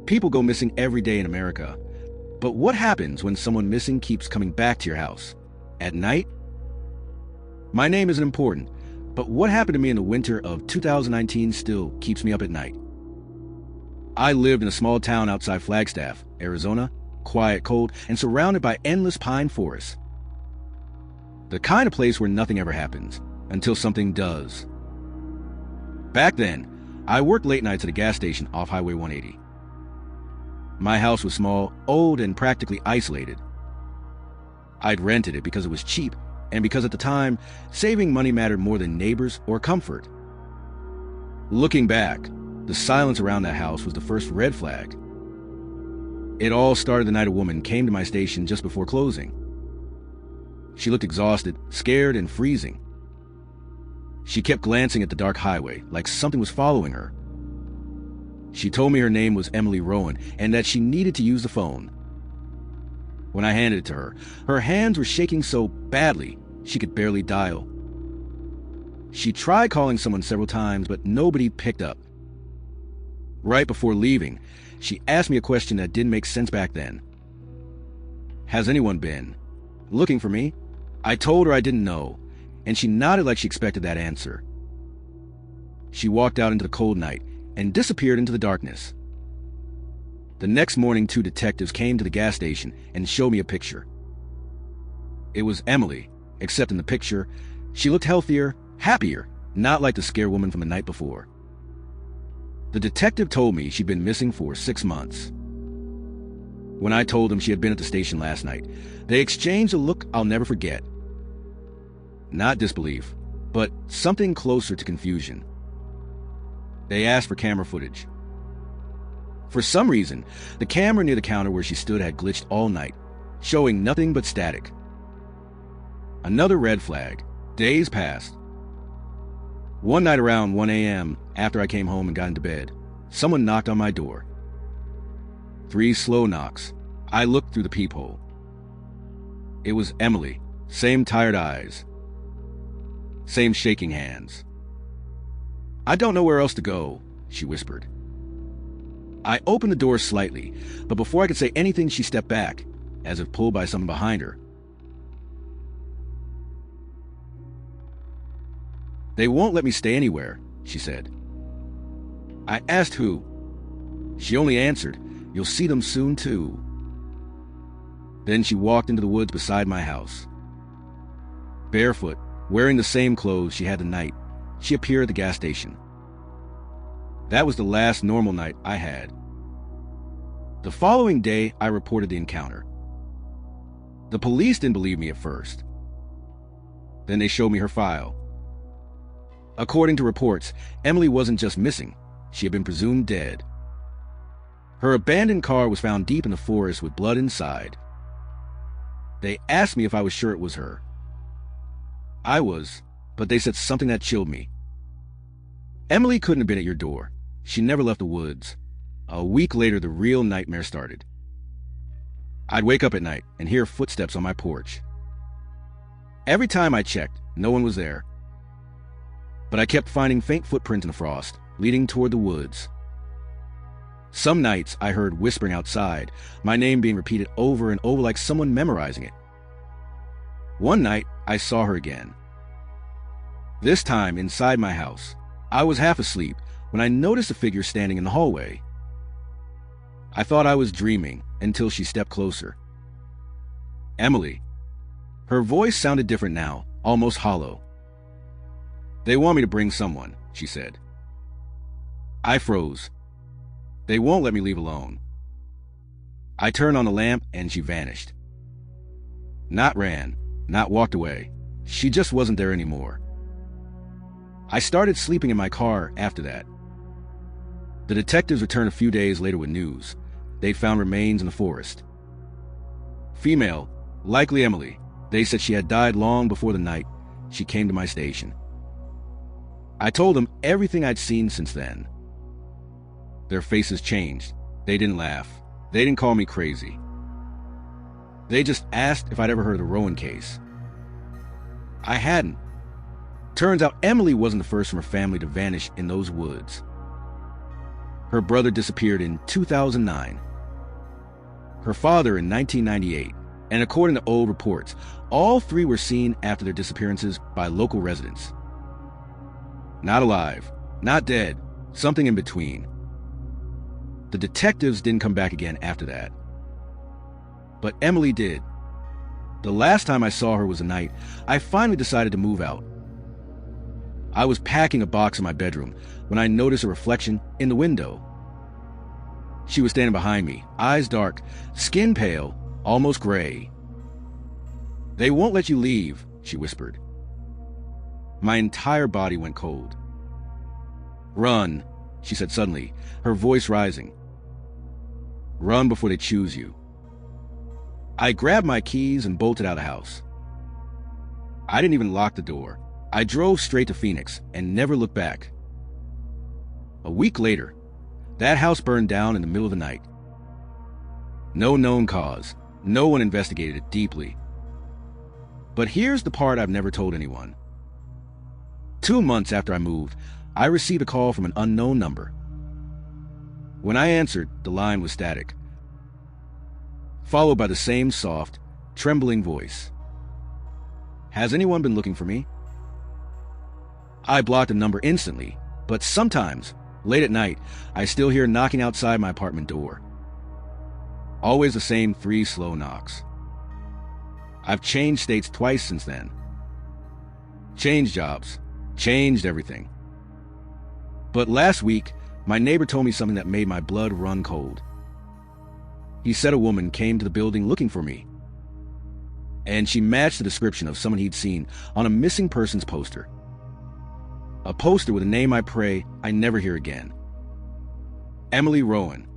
People go missing every day in America. But what happens when someone missing keeps coming back to your house? At night? My name isn't important, but what happened to me in the winter of 2019 still keeps me up at night. I lived in a small town outside Flagstaff, Arizona, quiet, cold, and surrounded by endless pine forests. The kind of place where nothing ever happens, until something does. Back then, I worked late nights at a gas station off Highway 180. My house was small, old, and practically isolated. I'd rented it because it was cheap, and because at the time, saving money mattered more than neighbors or comfort. Looking back, the silence around that house was the first red flag. It all started the night a woman came to my station just before closing. She looked exhausted, scared, and freezing. She kept glancing at the dark highway, like something was following her. She told me her name was Emily Rowan, and that she needed to use the phone. When I handed it to her, her hands were shaking so badly, she could barely dial. She tried calling someone several times, but nobody picked up. Right before leaving, she asked me a question that didn't make sense back then. "Has anyone been looking for me?" I told her I didn't know, and she nodded like she expected that answer. She walked out into the cold night and disappeared into the darkness. The next morning, 2 detectives came to the gas station and showed me a picture. It was Emily, except in the picture, she looked healthier, happier, not like the scare woman from the night before. The detective told me she'd been missing for 6 months. When I told them she had been at the station last night, they exchanged a look I'll never forget. Not disbelief, but something closer to confusion. They asked for camera footage. For some reason, the camera near the counter where she stood had glitched all night, showing nothing but static. Another red flag. Days passed. One night around 1 a.m., after I came home and got into bed, someone knocked on my door. 3 slow knocks. I looked through the peephole. It was Emily. Same tired eyes. Same shaking hands. "I don't know where else to go," she whispered. I opened the door slightly, but before I could say anything, she stepped back, as if pulled by someone behind her. "They won't let me stay anywhere," she said. I asked who. She only answered, "You'll see them soon, too." Then she walked into the woods beside my house. Barefoot, wearing the same clothes she had the night, she appeared at the gas station. That was the last normal night I had. The following day, I reported the encounter. The police didn't believe me at first. Then they showed me her file. According to reports, Emily wasn't just missing, she had been presumed dead. Her abandoned car was found deep in the forest with blood inside. They asked me if I was sure it was her. I was, but they said something that chilled me. "Emily couldn't have been at your door. She never left the woods." A week later, the real nightmare started. I'd wake up at night and hear footsteps on my porch. Every time I checked, no one was there. But I kept finding faint footprints in the frost, leading toward the woods. Some nights I heard whispering outside, my name being repeated over and over like someone memorizing it. One night, I saw her again. This time inside my house. I was half asleep when I noticed a figure standing in the hallway. I thought I was dreaming until she stepped closer. Emily. Her voice sounded different now, almost hollow. "They want me to bring someone," she said. I froze. "They won't let me leave alone." I turned on the lamp and she vanished. Not ran, not walked away. She just wasn't there anymore. I started sleeping in my car after that. The detectives returned a few days later with news. They'd found remains in the forest. Female, likely Emily. They said she had died long before the night she came to my station. I told them everything I'd seen since then. Their faces changed. They didn't laugh. They didn't call me crazy. They just asked if I'd ever heard of the Rowan case. I hadn't. Turns out Emily wasn't the first from her family to vanish in those woods. Her brother disappeared in 2009. Her father in 1998. And according to old reports, all three were seen after their disappearances by local residents. Not alive, not dead, something in between. The detectives didn't come back again after that. But Emily did. The last time I saw her was a night I finally decided to move out. I was packing a box in my bedroom when I noticed a reflection in the window. She was standing behind me, eyes dark, skin pale, almost gray. "They won't let you leave," she whispered. My entire body went cold. "Run," she said suddenly, her voice rising. "Run before they choose you." I grabbed my keys and bolted out of the house. I didn't even lock the door. I drove straight to Phoenix and never looked back. A week later, that house burned down in the middle of the night. No known cause. No one investigated it deeply. But here's the part I've never told anyone. 2 months after I moved, I received a call from an unknown number. When I answered, the line was static, followed by the same soft, trembling voice. "Has anyone been looking for me?" I blocked the number instantly, but sometimes, late at night, I still hear knocking outside my apartment door. Always the same 3 slow knocks. I've changed states twice since then. Changed jobs. Changed everything. But last week, my neighbor told me something that made my blood run cold. He said a woman came to the building looking for me, and she matched the description of someone he'd seen on a missing persons poster. A poster with a name I pray I never hear again. Emily Rowan.